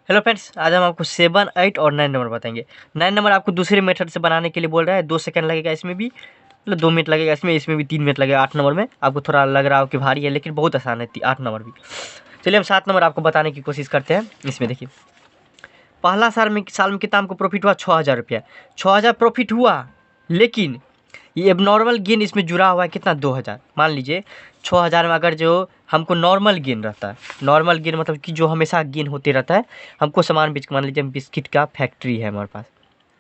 Hello friends, आज हम आपको 7, 8 और 9 नंबर बताएंगे। 9 नंबर आपको दूसरे मेथड से बनाने के लिए बोल रहा है। 2 सेकंड लगेगा इसमें भी, मतलब 2 मिनट लगेगा इसमें भी 3 मिनट लगेगा। 8 नंबर में आपको थोड़ा लग रहा हो कि भारी है, लेकिन बहुत आसान है 8 नंबर भी। चलिए हम 7 नंबर आपको बताने की कोशिश करते हैं। इसमें देखिए, पहला साल में कितना हमको प्रॉफिट हुआ? 6,000 रुपया। 6,000 प्रॉफिट हुआ, लेकिन ये एबनॉर्मल गेन इसमें जुड़ा हुआ है कितना? 2,000। मान लीजिए 6,000 में अगर जो हमको नॉर्मल गेन रहता है, नॉर्मल गेन मतलब कि जो हमेशा गेन होते रहता है, हमको सामान बेच, मान लीजिए बिस्किट का फैक्ट्री है हमारे पास,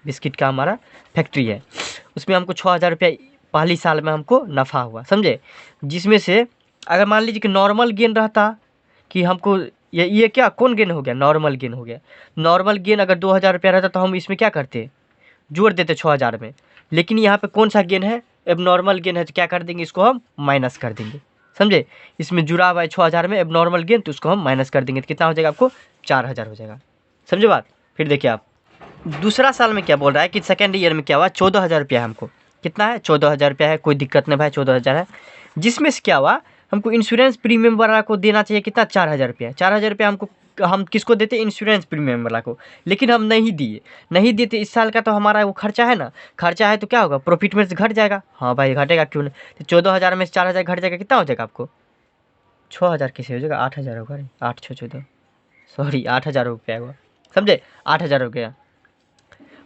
बिस्किट का हमारा फैक्ट्री है, उसमें हमको 6,000 रुपया पहली साल में हमको नफ़ा हुआ, समझे। जिसमें से अगर मान लीजिए कि नॉर्मल गेन रहता कि हमको ये क्या कौन गेन हो गया? नॉर्मल गेन हो गया। नॉर्मल गेन अगर 2,000 रुपया रहता तो हम इसमें क्या करते? जोड़ देते 6,000 में। लेकिन यहाँ पे कौन सा गेन है? एबनॉर्मल गेन है, तो क्या कर देंगे? इसको हम माइनस कर देंगे, समझे। इसमें जुड़ा हुआ है 6,000 में एबनॉर्मल गेन, तो उसको हम माइनस कर देंगे, तो कितना हो जाएगा आपको? 4,000 हो जाएगा, समझे बात। फिर देखिए आप दूसरा साल में क्या बोल रहा है कि सेकेंड ईयर में क्या हुआ? 14,000 रुपया है हमको। कितना है? 14,000 रुपया है, कोई दिक्कत नहीं भाई, 14,000 है। जिसमें से क्या हुआ, हमको इंश्योरेंस प्रीमियम वाला को देना चाहिए कितना? 4,000 रुपया। 4,000 रुपया हमको, हम किसको देते? इंश्योरेंस प्रीमियम वाला को। लेकिन हम नहीं दिए, नहीं दिए तो इस साल का तो हमारा वो खर्चा है ना, खर्चा है तो क्या होगा? प्रॉफिट में से घट जाएगा। हाँ भाई घटेगा, क्यों नहीं। तो 14,000 में से 4,000 घट जाएगा, कितना हो जाएगा आपको? 6,000 कैसे हो जाएगा? 8,000 होगा। 8 6 14, सॉरी 8,000 रुपया हुआ, समझे। 8,000 हो गया।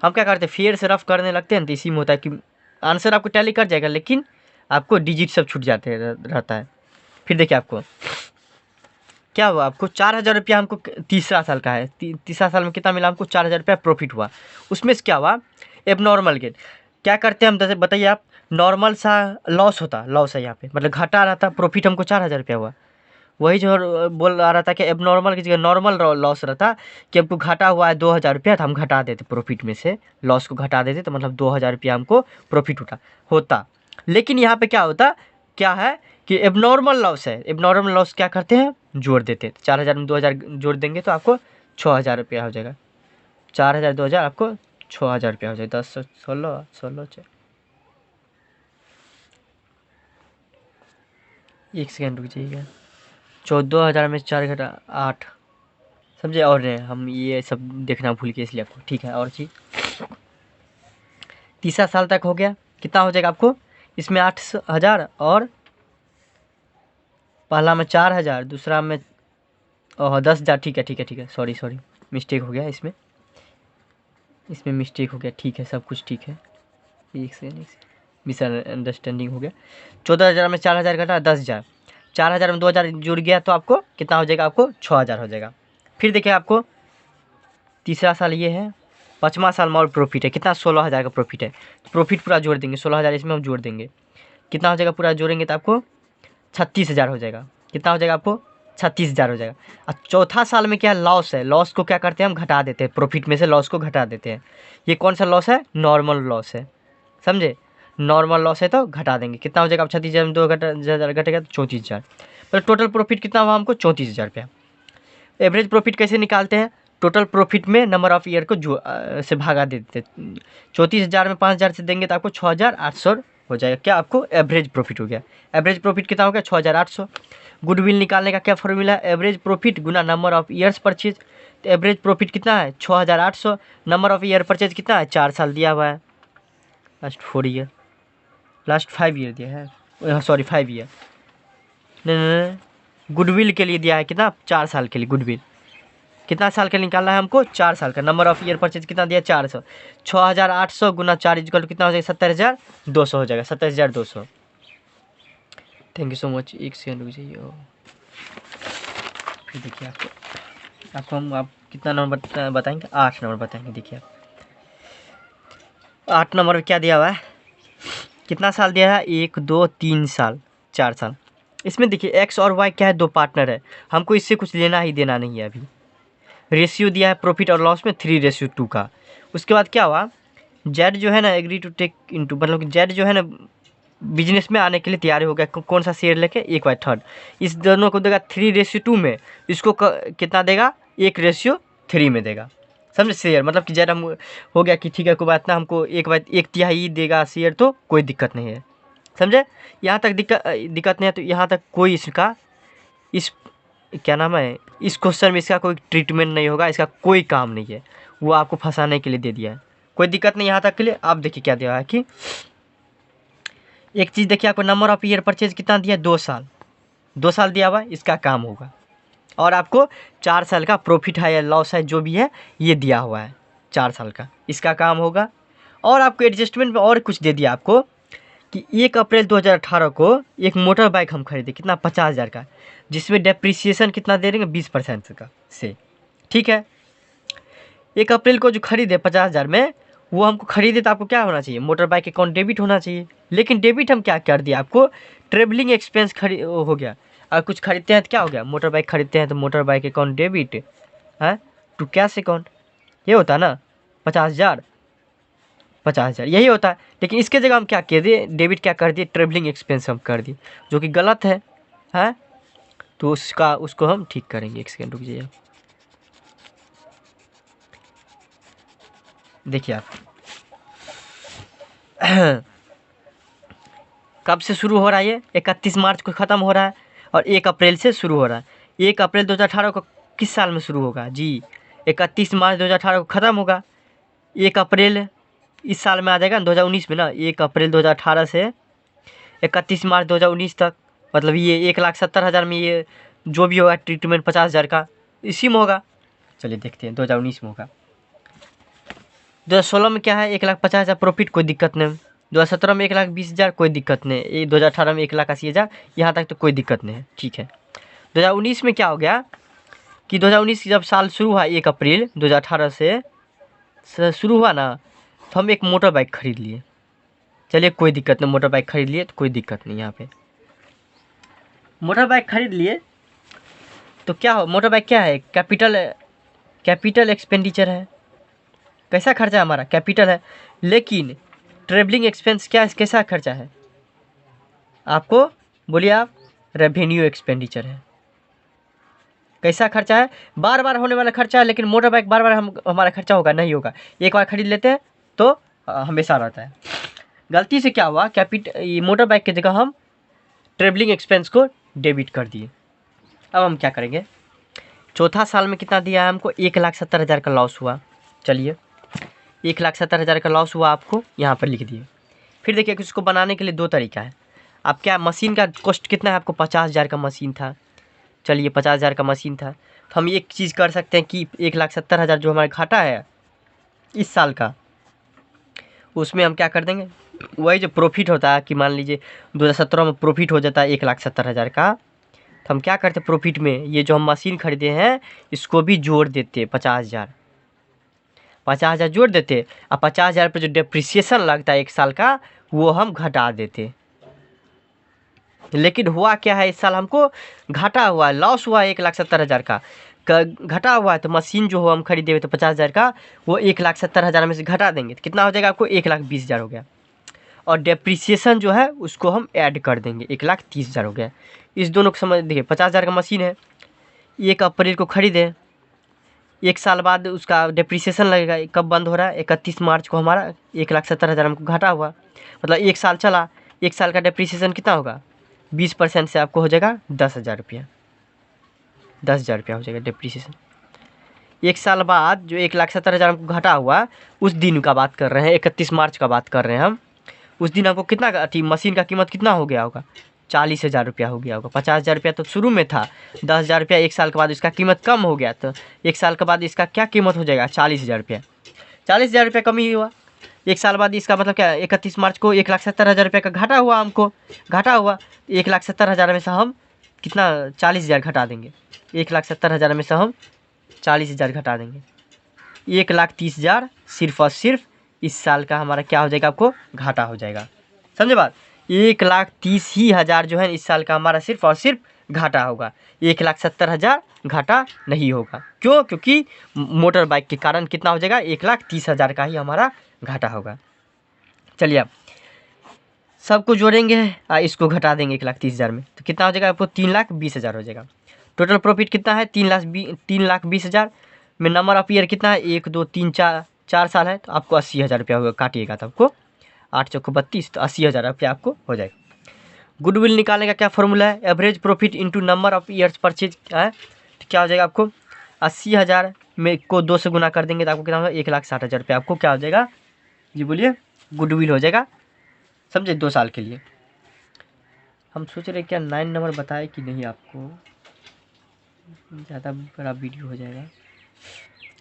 हम क्या करते हैं? फेयर से रफ करने लगते हैं, तो इसी में होता है कि आंसर आपको टैली कर जाएगा, लेकिन आपको डिजिट सब छूट जाते हैं, रहता है। फिर देखिए आपको क्या हुआ, आपको 4,000 रुपया हमको तीसरा साल का है। तीसरा साल में कितना मिला हमको? 4,000 रुपया प्रॉफिट हुआ। उसमें से क्या हुआ? Abnormal gain. क्या करते हैं हम? जैसे बताइए आप, नॉर्मल सा लॉस होता, लॉस है यहाँ पे, मतलब घाटा रहता, प्रॉफिट हमको 4,000 रुपया हुआ। वही जो बोल रहा था कि एबनॉर्मल की जगह नॉर्मल लॉस रहता, कि हमको घाटा हुआ है 2,000 रुपया, तो हम घटा देते प्रॉफिट में से, लॉस को घटा देते, तो मतलब 2,000 रुपया हमको प्रॉफिट होता। लेकिन यहाँ पे क्या होता, क्या है कि एबनॉर्मल लॉस है। एबनॉर्मल लॉस क्या करते हैं? जोड़ देते। 4,000 में 2,000 जोड़ देंगे तो आपको 6,000 रुपया हो जाएगा। 4,000 2,000 आपको 6,000 रुपया हो जाएगा। 10 16 16 एक सेकेंड रुक जाइएगा। 14,000 में 4 घटा 8, समझे। और नहीं, हम ये सब देखना भूल गए इसलिए आपको, ठीक है। और चीज़, तीसरा साल तक हो गया, कितना हो जाएगा आपको? इसमें 8,000 और पहला में 4,000, दूसरा में 10,000। ठीक है ठीक है ठीक है, सॉरी सॉरी, मिस्टेक हो गया इसमें, इसमें मिस्टेक हो गया, ठीक है, सब कुछ ठीक है। एक से मिसअंडरस्टैंडिंग हो गया। 14,000 में 4,000 घटा 10,000, 4,000 में 2,000 जुड़ गया, तो आपको कितना हो जाएगा? आपको 6,000 हो जाएगा। फिर देखिए आपको तीसरा साल ये है, पाँचवा साल में और प्रॉफिट है कितना? 16,000 का प्रॉफिट है। तो प्रॉफिट पूरा जोड़ देंगे, 16,000 इसमें हम जोड़ देंगे, कितना हो जाएगा? पूरा जोड़ेंगे तो आपको 36,000 हो जाएगा। कितना हो जाएगा आपको? 36,000 हो जाएगा। और चौथा साल में क्या लॉस है? लॉस को क्या करते हैं? हम घटा देते हैं, प्रॉफिट में से लॉस को घटा देते हैं। ये कौन सा लॉस है? नॉर्मल लॉस है, समझे। नॉर्मल लॉस है तो घटा देंगे, कितना हो जाएगा? अब 36,000 में 2,000 घटेगा तो 34,000। मतलब टोटल प्रॉफिट कितना हुआ हमको? 34,000 रुपया। एवरेज प्रॉफिट कैसे निकालते हैं? टोटल प्रॉफिट में नंबर ऑफ ईयर को से भागा देते हैं। 34,000 में 5,000 से देंगे तो आपको 6,800 हो जाएगा। क्या आपको एवरेज प्रॉफिट हो गया? एवरेज प्रॉफिट कितना हो गया? 6,800। गुडविल निकालने का क्या फॉर्मूला है? Average profit Guna number of years purchase. तो एवरेज प्रॉफिट कितना है? 6,800। नंबर ऑफ ईयर परचेज कितना है? 4 साल दिया हुआ है, लास्ट 4 ईयर, लास्ट 5 ईयर दिया है, सॉरी 5 ईयर, नहीं, गुडविल के लिए दिया है कितना? 4 साल के लिए। गुडविल कितना साल का निकालना है हमको? 4 साल का। नंबर ऑफ ईयर परचेज कितना दिया? 400। 6,800 गुना 4 इक्वल कितना हो जाएगा? 70,200 हो जाएगा, 70,200। Thank you so much. एक सेकंड रुक जाइए। फिर देखिए आपको आप कितना नंबर बताएंगे? 8 नंबर बताएंगे। देखिए आप 8 नंबर में क्या दिया हुआ है? कितना साल दिया है? 1 2 3 साल, 4 साल। इसमें देखिए एक्स और वाई क्या है? 2 पार्टनर है, हमको इससे कुछ लेना ही देना नहीं है अभी। रेशियो दिया है प्रॉफिट और लॉस में 3:2 का। उसके बाद क्या हुआ? जेड जो है ना एग्री टू टेक इनटू, मतलब कि जेड जो है ना बिजनेस में आने के लिए तैयार हो गया। कौन सा शेयर लेके? 1/3। इस दोनों को देगा 3:2 में, इसको कितना देगा? 1:3 में देगा, समझे। शेयर मतलब कि जेड हम हो गया कि ठीक है कोई बात ना, हमको 1/1 देगा शेयर, तो कोई दिक्कत नहीं है, समझे। यहाँ तक दिक्कत नहीं है, तो यहाँ तक कोई इसका इस क्या नाम है इस क्वेश्चन में इसका कोई ट्रीटमेंट नहीं होगा, इसका कोई काम नहीं है, वो आपको फंसाने के लिए दे दिया है। कोई दिक्कत नहीं यहाँ तक के लिए। आप देखिए क्या दिया है कि एक चीज़ देखिए, आपको नंबर ऑफ ईयर परचेज कितना दिया है, 2 साल, 2 साल दिया हुआ है, इसका काम होगा। और आपको 4 साल का प्रॉफिट है या लॉस है जो भी है ये दिया हुआ है, 4 साल का, इसका काम होगा। और आपको एडजस्टमेंट में और कुछ दे दिया आपको कि 1 अप्रैल 2018 को एक मोटर बाइक हम खरीदे, कितना, 50,000 का, जिसमें डेप्रिसिएशन कितना दे देंगे, 20% का से, ठीक है। 1 अप्रैल को जो खरीदे 50,000 में, वो हमको खरीदे तो आपको क्या होना चाहिए, मोटर बाइक अकाउंट डेबिट होना चाहिए। लेकिन डेबिट हम क्या कर दिए, आपको ट्रेवलिंग एक्सपेंस हो गया। और कुछ खरीदते हैं तो क्या हो गया, मोटर बाइक खरीदते हैं तो मोटर बाइक अकाउंट डेबिट है टू कैश अकाउंट, ये होता है ना, 50,000 50,000 यही होता है। लेकिन इसके जगह हम क्या कर दिए, डेबिट क्या कर दिए, ट्रेवलिंग एक्सपेंस हम कर दिए, जो कि गलत है। तो उसको हम ठीक करेंगे। एक सेकेंड रुक जाइए। देखिए आप कब से शुरू हो रहा है, ये 31 मार्च को ख़त्म हो रहा है और 1 अप्रैल से शुरू हो रहा है। 1 अप्रैल 2018 को किस साल में शुरू होगा जी, 31 मार्च 2018 को ख़त्म होगा। 1 अप्रैल इस साल में आ जाएगा 2019 में ना, 1 अप्रैल 2018 से 31 मार्च 2019 तक, मतलब ये 1,70,000 में ये जो भी होगा ट्रीटमेंट 50,000 का इसी में होगा। चलिए देखते हैं 2019 में होगा। 2016 में क्या है, 1,50,000 प्रॉफिट, कोई दिक्कत नहीं। 2017 में 1,20,000, कोई दिक्कत नहीं। 2018 में 1,80,000, यहाँ तक तो कोई दिक्कत नहीं है, ठीक है। 2019 में क्या हो गया कि 2019 जब साल शुरू हुआ 1 अप्रैल 2018 से शुरू हुआ ना, तो हम एक मोटर बाइक खरीद लिए। चलिए कोई दिक्कत नहीं, मोटर बाइक खरीद लिए तो कोई दिक्कत नहीं। यहाँ पे मोटर बाइक खरीद लिए तो क्या हो, मोटर बाइक क्या है, कैपिटल एक्सपेंडिचर है, कैसा खर्चा है हमारा, कैपिटल है। लेकिन ट्रेवलिंग एक्सपेंस क्या, कैसा खर्चा है, आपको बोलिए आप, रेवेन्यू एक्सपेंडिचर है। कैसा खर्चा है, बार बार होने वाला खर्चा है। लेकिन मोटर बाइक बार बार हमारा खर्चा होगा नहीं होगा, एक बार खरीद लेते हैं तो हमेशा रहता है। गलती से क्या हुआ, ये मोटर बाइक की जगह हम ट्रेवलिंग एक्सपेंस को डेबिट कर दिए। अब हम क्या करेंगे, चौथा साल में कितना दिया है हमको, 1,70,000 का लॉस हुआ। चलिए 1,70,000 का लॉस हुआ, आपको यहाँ पर लिख दिए। फिर देखिए कि उसको बनाने के लिए 2 तरीका है। आप क्या, मशीन का कॉस्ट कितना है आपको, 50,000 का मशीन था। चलिए 50,000 का मशीन था, तो हम एक चीज़ कर सकते हैं कि 1,70,000 जो हमारा घाटा है इस साल का, उसमें हम क्या कर देंगे, वही जो प्रॉफिट होता है कि मान लीजिए 2017 में प्रॉफिट हो जाता है 1,70,000 का, तो हम क्या करते हैं, प्रॉफिट में ये जो हम मशीन खरीदे हैं इसको भी जोड़ देते, 50,000 जोड़ देते। और 50,000 पर जो डेप्रिसिएशन लगता है 1 साल का, वो हम घटा देते। लेकिन हुआ क्या है, इस साल हमको घाटा हुआ, लॉस हुआ 1,70,000 का घटा हुआ है। तो मशीन जो हो हम खरीदे हुए तो 50,000 का, वो 1,70,000 में से घटा देंगे तो कितना हो जाएगा आपको, 1,20,000 हो गया। और डेप्रिसिएशन जो है उसको हम ऐड कर देंगे, 1,30,000 हो गया। इस दोनों को समझ देखिए, 50,000 का मशीन है, 1 अप्रैल को खरीदे, 1 साल बाद उसका डेप्रिसिएशन लगेगा। कब बंद हो रहा है, 31 मार्च को हमारा 1,70,000 हमको घाटा हुआ, मतलब 1 साल चला, 1 साल का डेप्रिसिएशन कितना होगा, 20% से आपको हो जाएगा 10,000 रुपया, 10,000 रुपया हो जाएगा डेप्रिसिएशन। 1 साल बाद जो 1,70,000 हमको घाटा हुआ, उस दिन का बात कर रहे हैं, 31 मार्च का बात कर रहे हैं हम। उस दिन हमको कितना थी, मशीन का कीमत कितना हो गया होगा, 40,000 रुपया हो गया होगा। 50,000 रुपया तो शुरू में था, 10,000 रुपया 1 साल के बाद इसका कीमत कम हो गया, तो 1 साल के बाद इसका क्या कीमत हो जाएगा, 40,000 रुपया। 40,000 रुपया कमी हुआ 1 साल बाद, इसका मतलब क्या, 31 मार्च को 1,70,000 रुपये का घाटा हुआ हमको, घाटा हुआ 1,70,000 में से हम कितना, 40,000 घटा देंगे। 1,70,000 में से हम 40,000 घटा देंगे, 1,30,000 सिर्फ और सिर्फ इस साल का हमारा क्या हो जाएगा, आपको घाटा हो जाएगा। समझे बात, 1,30,000 जो है इस साल का हमारा सिर्फ और सिर्फ घाटा होगा, 1,70,000 घाटा नहीं होगा। क्यों, क्योंकि मोटर बाइक के कारण कितना हो जाएगा, 1,30,000 का ही हमारा घाटा होगा। चलिए अब सबको जोड़ेंगे, इसको घटा देंगे 1,30,000 में, तो कितना हो जाएगा आपको, 3,20,000 हो जाएगा। टोटल प्रॉफिट कितना है, 3,20,000 में नंबर ऑफ ईयर कितना है, 1 2 3 4 साल है, तो आपको 80,000 रुपया होगा, काटिएगा तो आपको 8 चौको 32, तो 80,000 रुपया आपको हो जाएगा। गुडविल निकालने का क्या फॉर्मूला है, average profit into number of years purchase है, तो क्या हो जाएगा आपको 80,000 में को 2 से गुना कर देंगे तो आपको कितना होगा 1,60,000 रुपये आपको क्या हो जाएगा जी बोलिए गुडविल हो जाएगा, समझे, 2 साल के लिए। हम सोच रहे क्या 9 नंबर बताए कि नहीं आपको, ज़्यादा बड़ा वीडियो हो जाएगा।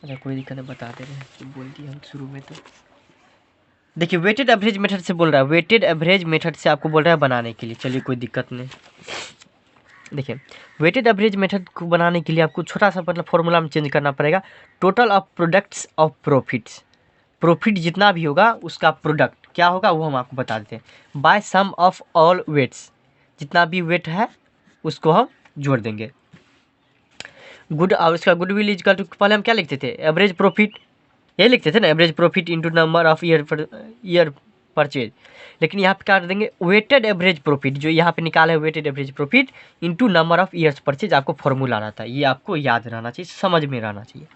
अच्छा कोई दिक्कत नहीं, बता दे रहे हैं तो बोल दिए हम शुरू में। तो देखिए वेटेड एवरेज मेथड से बोल रहा है, वेटेड एवरेज मेथड से आपको बोल रहा है बनाने के लिए। चलिए कोई दिक्कत नहीं। देखिए वेटेड एवरेज मेथड को बनाने के लिए आपको छोटा सा मतलब फॉर्मूला में चेंज करना पड़ेगा। Total of products of profits, profit जितना भी होगा उसका प्रोडक्ट क्या होगा वो हम आपको बता देते हैं। By sum of all weights, जितना भी वेट है उसको हम जोड़ देंगे। गुड और उसका गुडविल इज इक्वल टू, पहले हम क्या लिखते थे एवरेज प्रॉफिट, यही लिखते थे ना, average profit into number of year purchase. लेकिन यहाँ पे क्या कर देंगे वेटेड एवरेज प्रॉफिट, जो यहाँ पे निकाला है weighted average profit into number of years purchase. आपको फॉर्मूला रहता है, ये आपको याद रहना चाहिए, समझ में रहना चाहिए।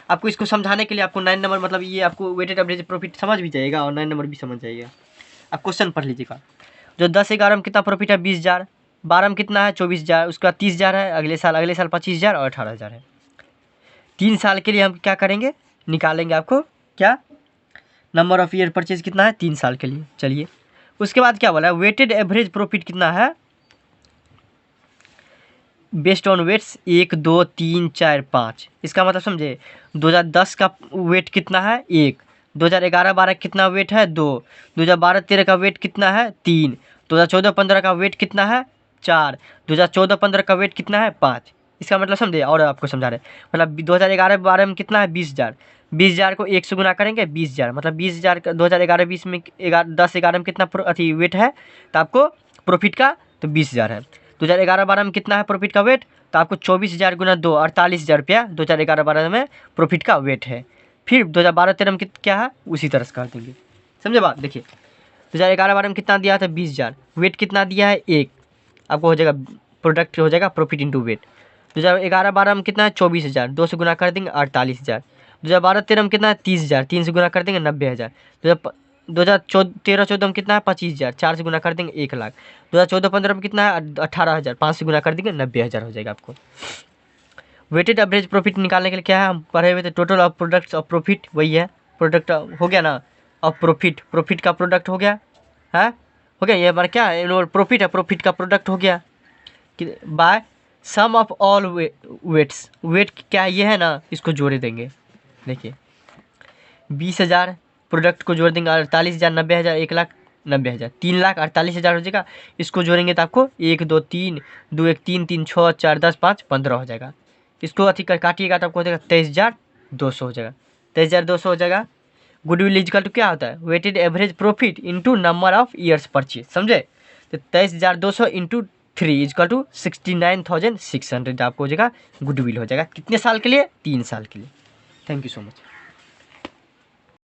आपको इसको समझाने के लिए आपको 9 नंबर मतलब ये आपको वेटेड एवरेज प्रॉफिट समझ भी जाएगा और 9 नंबर भी समझ जाइएगा। आप क्वेश्चन पढ़ लीजिएगा। जो 10-11 में कितना प्रॉफिट है 20,000, 12 में कितना है 24,000, उसके बाद 30,000 है, अगले साल 25,000 और 18,000 है। 3 साल के लिए हम क्या करेंगे निकालेंगे आपको क्या नंबर ऑफ ईयर परचेज कितना है 3 साल के लिए। चलिए उसके बाद क्या बोला है वेटेड एवरेज प्रॉफिट कितना है बेस्ड ऑन वेट्स 1 2 3 4 5। इसका मतलब समझे 2010 का वेट कितना है 1, 2011-12 कितना वेट है 2, 2012-13 का वेट कितना है 3, 2014-15 का वेट कितना है 4, 2014-15 का वेट कितना है 5। इसका मतलब समझे और आपको समझा रहे मतलब 2011-12 में कितना है 20,000, 20,000 को 1 से गुना करेंगे 20,000 मतलब 20,000 का 2011-20 में 10-11 में कितना अथी वेट है तो आपको प्रॉफिट का तो 20,000 है। 2011-12 में कितना है प्रॉफिट का वेट तो आपको 24,000 गुना 2 48,000 रुपया 2011-12 में प्रॉफिट का वेट है। फिर 2012-13 में क्या है उसी तरह से कर देंगे, समझे बात। देखिए 2011-12 में कितना दिया था 20,000, वेट कितना दिया है 1, आपको हो जाएगा प्रोडक्ट हो जाएगा प्रॉफिट इंटू वेट। 2011-12 में कितना है 24,000, 2 से गुना कर देंगे 48,000। 2012-13 में कितना है 30,000, 3 से गुना कर देंगे 90,000। 2013-14 में कितना है 25,000, 4 से गुना कर देंगे 1,00,000। 2014-15 में कितना है 18,000, 5 से गुना कर देंगे 90,000 हो जाएगा आपको। वेटेड एवरेज प्रॉफिट निकालने के लिए क्या है हम पढ़े हुए थे total of products of profit, वही है प्रोडक्ट हो गया ना ऑफ प्रॉफिट, प्रॉफिट का प्रोडक्ट हो गया है, हो गया ये हमारा क्या है प्रॉफिट है, प्रॉफिट का प्रोडक्ट हो गया by sum of all weights. Weight क्या ये है ना इसको जोड़े देंगे। देखिए 20,000 प्रोडक्ट को जोड़ देंगे 48,000 90,000 1,90,000 3,48,000 हो जाएगा। इसको जोड़ेंगे तो आपको 1 2 3 2 1 3 3 6 4 10 5 15 हो जाएगा। इसको अथी कर काटिएगा तो आपको हो जाएगा 23,200 हो जाएगा, 23,200 हो जाएगा। गुडविल इक्वल टू क्या होता है weighted average profit into number of years purchase, समझे। तो 23,200 इंटू 3 इक्वल टू 69,600 आपको हो जाएगा गुडविल हो जाएगा। कितने साल के लिए 3 साल के लिए। Thank you so much.